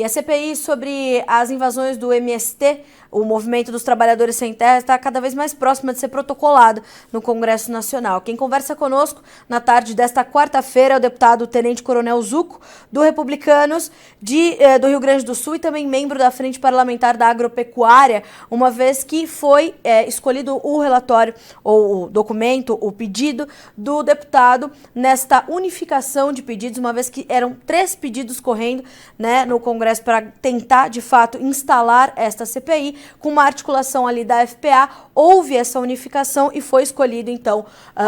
E a CPI sobre as invasões do MST, o Movimento dos Trabalhadores Sem Terra, está cada vez mais próxima de ser protocolada no Congresso Nacional. Quem conversa conosco na tarde desta quarta-feira é o deputado Tenente Coronel Zuco, do Republicanos do Rio Grande do Sul, e também membro da Frente Parlamentar da Agropecuária, uma vez que foi escolhido o relatório, ou o documento, o pedido do deputado nesta unificação de pedidos, uma vez que eram 3 pedidos correndo, né, no Congresso para tentar, de fato, instalar esta CPI. Com uma articulação ali da FPA, houve essa unificação e foi escolhido, então,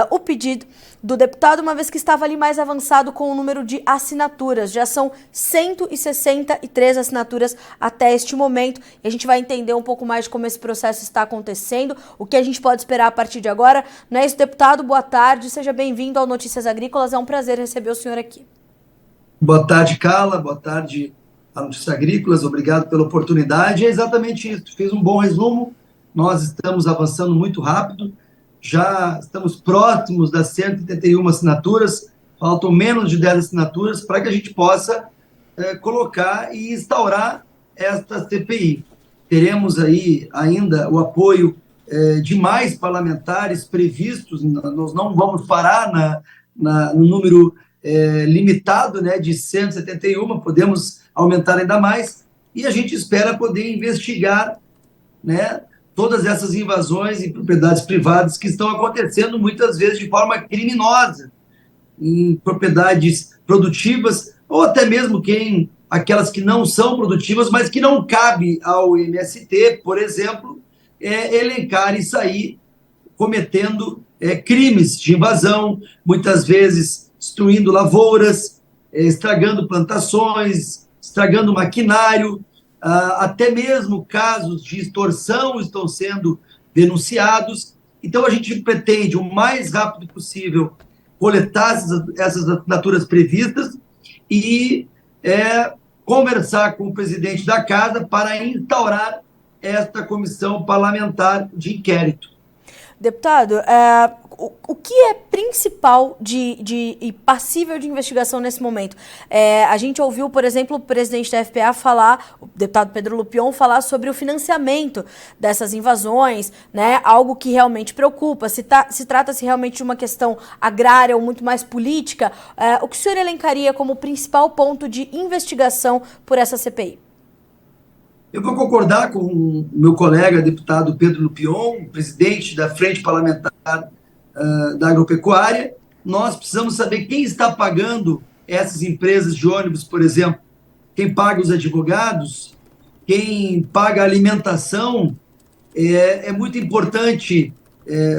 o pedido do deputado, uma vez que estava ali mais avançado com o número de assinaturas. Já são 163 assinaturas até este momento, e a gente vai entender um pouco mais de como esse processo está acontecendo, o que a gente pode esperar a partir de agora. Não é isso, deputado? Boa tarde, seja bem-vindo ao Notícias Agrícolas, é um prazer receber o senhor aqui. Boa tarde, Carla, boa tarde a Notícias Agrícolas, obrigado pela oportunidade. É exatamente isso, fez um bom resumo, nós estamos avançando muito rápido, já estamos próximos das 171 assinaturas, faltam menos de 10 assinaturas para que a gente possa colocar e instaurar esta CPI. Teremos aí ainda o apoio de mais parlamentares previstos, nós não vamos parar no número limitado, né, de 171, podemos aumentar ainda mais, e a gente espera poder investigar, né, todas essas invasões em propriedades privadas que estão acontecendo muitas vezes de forma criminosa, em propriedades produtivas, ou até mesmo aquelas que não são produtivas, mas que não cabe ao MST, por exemplo, elencar e sair cometendo crimes de invasão, muitas vezes destruindo lavouras, estragando plantações, estragando maquinário, até mesmo casos de extorsão estão sendo denunciados. Então, a gente pretende, o mais rápido possível, coletar essas assinaturas previstas e conversar com o presidente da Casa para instaurar esta comissão parlamentar de inquérito. Deputado, o que é principal e passível de investigação nesse momento? A gente ouviu, por exemplo, o presidente da FPA falar, o deputado Pedro Lupion, falar sobre o financiamento dessas invasões, né? Algo que realmente preocupa. Se trata-se realmente de uma questão agrária ou muito mais política, o que o senhor elencaria como principal ponto de investigação por essa CPI? Eu vou concordar com o meu colega deputado Pedro Lupion, presidente da Frente Parlamentar da Agropecuária. Nós precisamos saber quem está pagando essas empresas de ônibus, por exemplo, quem paga os advogados, quem paga a alimentação. É muito importante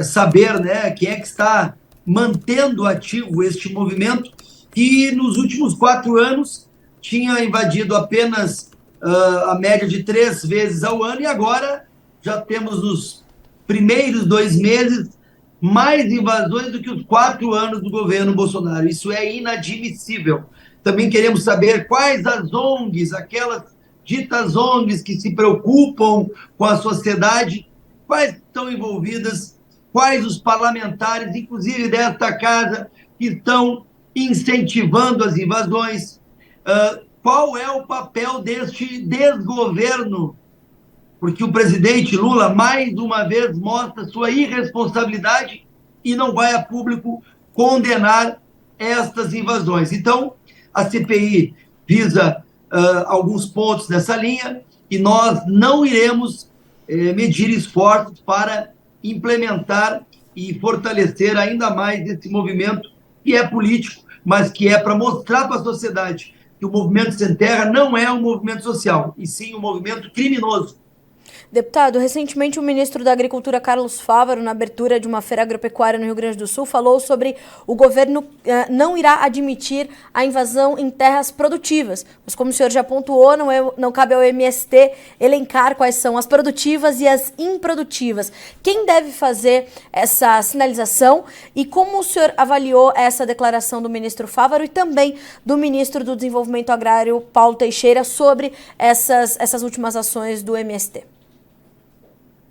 saber, né, quem é que está mantendo ativo este movimento, que nos últimos 4 anos tinha invadido apenas a média de 3 vezes ao ano, e agora já temos nos primeiros 2 meses mais invasões do que os 4 anos do governo Bolsonaro. Isso é inadmissível. Também queremos saber quais as ONGs, aquelas ditas ONGs que se preocupam com a sociedade, quais estão envolvidas, quais os parlamentares, inclusive desta casa, que estão incentivando as invasões, qual é o papel deste desgoverno, porque o presidente Lula, mais uma vez, mostra sua irresponsabilidade e não vai a público condenar estas invasões. Então, a CPI visa alguns pontos nessa linha, e nós não iremos medir esforços para implementar e fortalecer ainda mais esse movimento, que é político, mas que é para mostrar para a sociedade que o Movimento Sem Terra não é um movimento social, e sim um movimento criminoso. Deputado, recentemente o ministro da Agricultura, Carlos Fávaro, na abertura de uma feira agropecuária no Rio Grande do Sul, falou sobre o governo não irá admitir a invasão em terras produtivas. Mas como o senhor já pontuou, não cabe ao MST elencar quais são as produtivas e as improdutivas. Quem deve fazer essa sinalização e como o senhor avaliou essa declaração do ministro Fávaro e também do ministro do Desenvolvimento Agrário, Paulo Teixeira, sobre essas últimas ações do MST?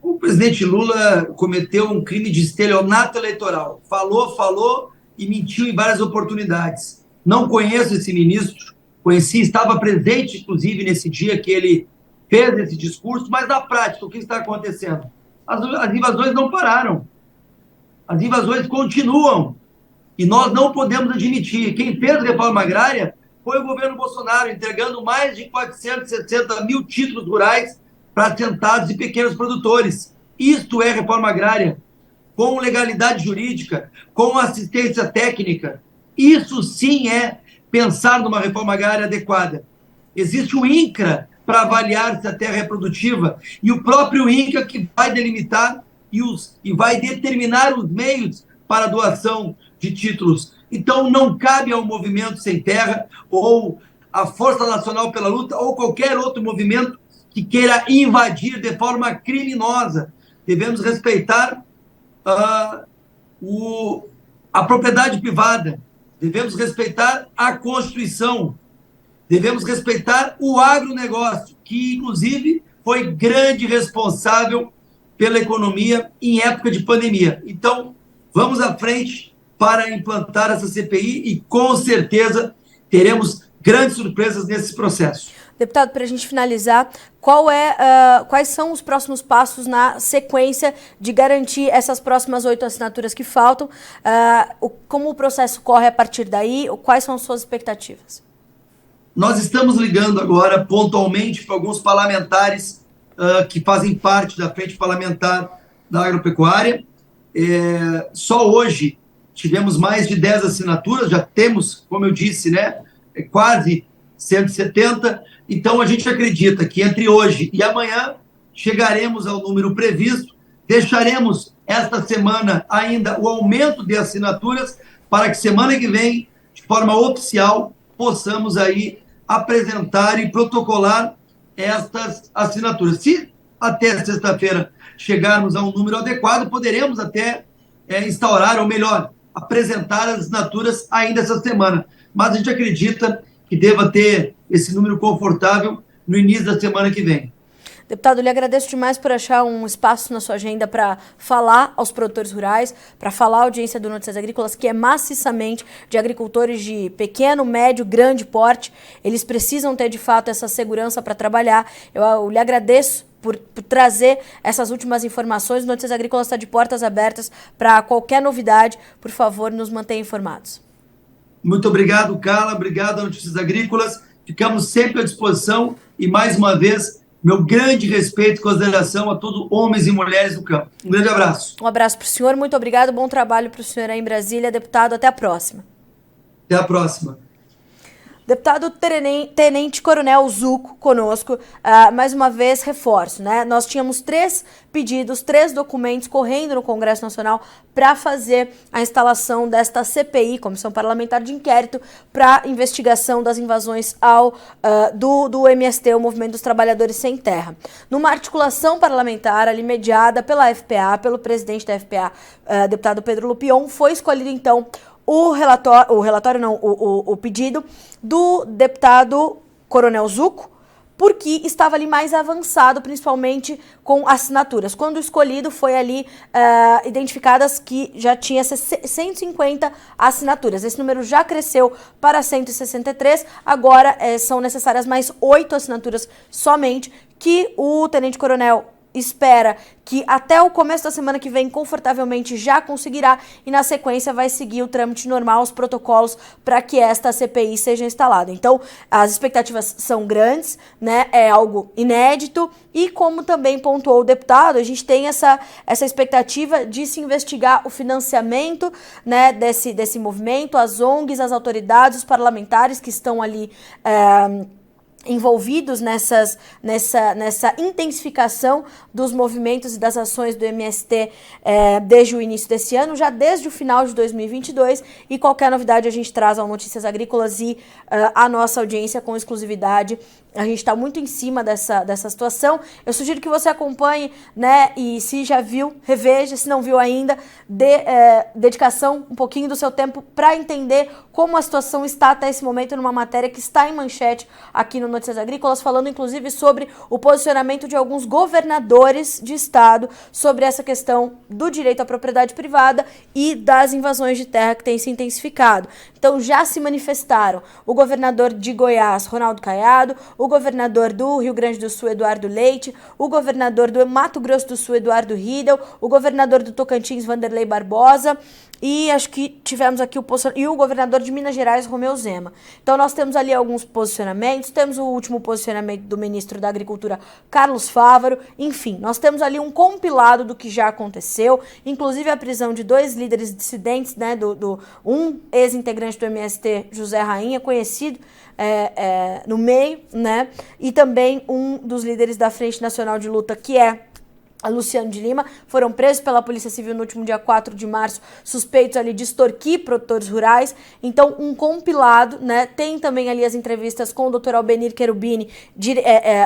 O presidente Lula cometeu um crime de estelionato eleitoral. Falou e mentiu em várias oportunidades. Não conheço esse ministro, conheci, estava presente, inclusive, nesse dia que ele fez esse discurso, mas na prática, o que está acontecendo? As invasões não pararam, as invasões continuam, e nós não podemos admitir. Quem fez a reforma agrária foi o governo Bolsonaro, entregando mais de 460 mil títulos rurais para assentados e pequenos produtores. Isto é reforma agrária, com legalidade jurídica, com assistência técnica. Isso sim é pensar numa reforma agrária adequada. Existe o INCRA para avaliar se a terra é produtiva, e o próprio INCRA que vai delimitar e vai determinar os meios para a doação de títulos. Então, não cabe ao Movimento Sem Terra, ou à Força Nacional pela Luta, ou qualquer outro movimento que queira invadir de forma criminosa. Devemos respeitar a propriedade privada, devemos respeitar a Constituição, devemos respeitar o agronegócio, que, inclusive, foi grande responsável pela economia em época de pandemia. Então, vamos à frente para implantar essa CPI e, com certeza, teremos grandes surpresas nesse processo. Deputado, para a gente finalizar, quais são os próximos passos na sequência de garantir essas próximas 8 assinaturas que faltam? Como o processo corre a partir daí? Quais são as suas expectativas? Nós estamos ligando agora pontualmente para alguns parlamentares que fazem parte da frente parlamentar da agropecuária. Só hoje tivemos mais de 10 assinaturas, já temos, como eu disse, né, quase 170. Então, a gente acredita que entre hoje e amanhã chegaremos ao número previsto, deixaremos esta semana ainda o aumento de assinaturas para que semana que vem, de forma oficial, possamos aí apresentar e protocolar estas assinaturas. Se até sexta-feira chegarmos a um número adequado, poderemos até instaurar, ou melhor, apresentar as assinaturas ainda essa semana. Mas a gente acredita que deva ter esse número confortável no início da semana que vem. Deputado, lhe agradeço demais por achar um espaço na sua agenda para falar aos produtores rurais, para falar à audiência do Notícias Agrícolas, que é maciçamente de agricultores de pequeno, médio, grande porte. Eles precisam ter, de fato, essa segurança para trabalhar. Eu lhe agradeço por trazer essas últimas informações. O Notícias Agrícolas está de portas abertas para qualquer novidade. Por favor, nos mantenha informados. Muito obrigado, Carla. Obrigado a Notícias Agrícolas. Ficamos sempre à disposição e, mais uma vez, meu grande respeito e consideração a todos homens e mulheres do campo. Um grande abraço. Um abraço para o senhor, muito obrigado, bom trabalho para o senhor aí em Brasília. Deputado, até a próxima. Até a próxima. Deputado Tenente Coronel Zucco conosco, mais uma vez reforço, né? Nós tínhamos 3 pedidos, 3 documentos correndo no Congresso Nacional para fazer a instalação desta CPI, Comissão Parlamentar de Inquérito, para investigação das invasões do MST, o Movimento dos Trabalhadores Sem Terra. Numa articulação parlamentar ali mediada pela FPA, pelo presidente da FPA, deputado Pedro Lupion, foi escolhido então o pedido do deputado Coronel Zucco, porque estava ali mais avançado, principalmente com assinaturas. Quando escolhido, foi ali identificadas que já tinha 150 assinaturas. Esse número já cresceu para 163, agora são necessárias mais 8 assinaturas somente, que o Tenente Coronel espera que até o começo da semana que vem confortavelmente já conseguirá, e na sequência vai seguir o trâmite normal, os protocolos para que esta CPI seja instalada. Então, as expectativas são grandes, né? É algo inédito, e como também pontuou o deputado, a gente tem essa expectativa de se investigar o financiamento, né, desse movimento, as ONGs, as autoridades, os parlamentares que estão ali envolvidos nessa intensificação dos movimentos e das ações do MST desde o início desse ano, já desde o final de 2022, e qualquer novidade a gente traz ao Notícias Agrícolas e a nossa audiência com exclusividade A gente está muito em cima dessa situação. Eu sugiro que você acompanhe, né? E se já viu, reveja. Se não viu ainda, dê dedicação, um pouquinho do seu tempo para entender como a situação está até esse momento numa matéria que está em manchete aqui no Notícias Agrícolas, falando inclusive sobre o posicionamento de alguns governadores de estado sobre essa questão do direito à propriedade privada e das invasões de terra que tem se intensificado. Então já se manifestaram o governador de Goiás, Ronaldo Caiado, o governador do Rio Grande do Sul, Eduardo Leite, o governador do Mato Grosso do Sul, Eduardo Riedel, o governador do Tocantins, Vanderlei Barbosa, e acho que tivemos aqui o governador de Minas Gerais, Romeu Zema. Então nós temos ali alguns posicionamentos, temos o último posicionamento do ministro da Agricultura, Carlos Fávaro, enfim, nós temos ali um compilado do que já aconteceu, inclusive a prisão de 2 líderes dissidentes, né, um ex-integrante do MST, José Rainha, conhecido no meio, né, e também um dos líderes da Frente Nacional de Luta, que é a Luciano de Lima, foram presos pela Polícia Civil no último dia 4 de março, suspeitos ali de extorquir produtores rurais. Então, um compilado, né? Tem também ali as entrevistas com o Dr. Albenir Cherubini,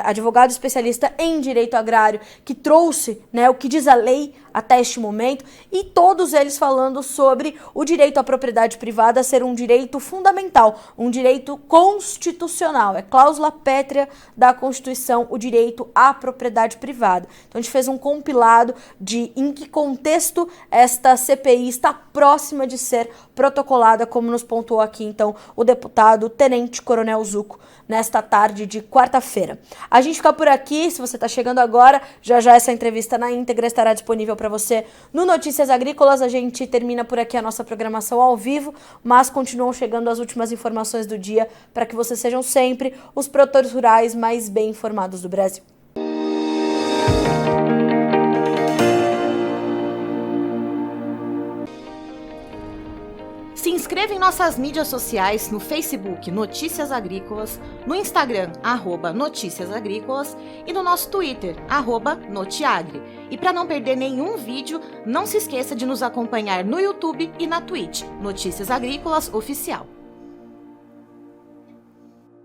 advogado especialista em direito agrário, que trouxe, né, o que diz a lei até este momento, e todos eles falando sobre o direito à propriedade privada ser um direito fundamental, um direito constitucional, é cláusula pétrea da Constituição, o direito à propriedade privada. Então a gente fez um compilado de em que contexto esta CPI está próxima de ser protocolada, como nos pontuou aqui então o deputado Tenente Coronel Zuco nesta tarde de quarta-feira. A gente fica por aqui, se você está chegando agora, já essa entrevista na íntegra estará disponível para você no Notícias Agrícolas. A gente termina por aqui a nossa programação ao vivo, mas continuam chegando as últimas informações do dia para que vocês sejam sempre os produtores rurais mais bem informados do Brasil. Se inscreva em nossas mídias sociais no Facebook Notícias Agrícolas, no Instagram @Notícias Agrícolas e no nosso Twitter @Notiagre. E para não perder nenhum vídeo, não se esqueça de nos acompanhar no YouTube e na Twitch, Notícias Agrícolas Oficial.